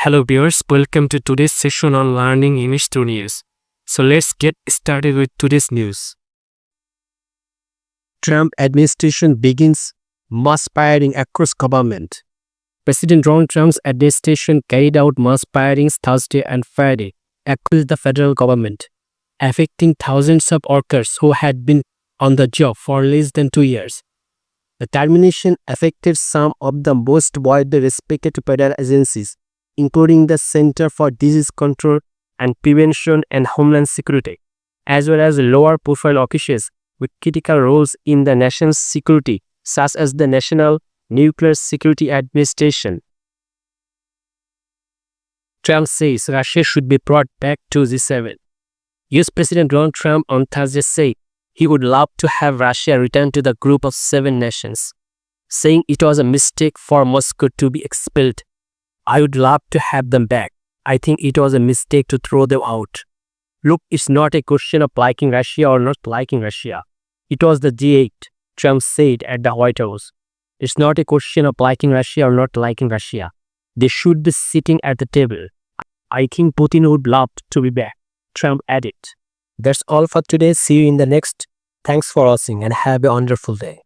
Hello viewers, welcome to today's session on learning English to news. So let's get started with today's news. Trump administration begins mass firing across government. President Donald Trump's administration carried out mass firings Thursday and Friday across the federal government, affecting thousands of workers who had been on the job for less than 2 years. The termination affected some of the most widely respected federal agencies, including the Center for Disease Control and Prevention and Homeland Security, as well as lower-profile officials with critical roles in the nation's security, such as the National Nuclear Security Administration. Trump says Russia should be brought back to G7. US President Donald Trump on Thursday said he would love to have Russia return to the group of 7 nations, saying it was a mistake for Moscow to be expelled. I would love to have them back. I think it was a mistake to throw them out. Look, it's not a question of liking Russia or not liking Russia. It was the G8, Trump said at the White House. It's not a question of liking Russia or not liking Russia. They should be sitting at the table. I think Putin would love to be back, Trump added. That's all for today. See you in the next. Thanks for watching and have a wonderful day.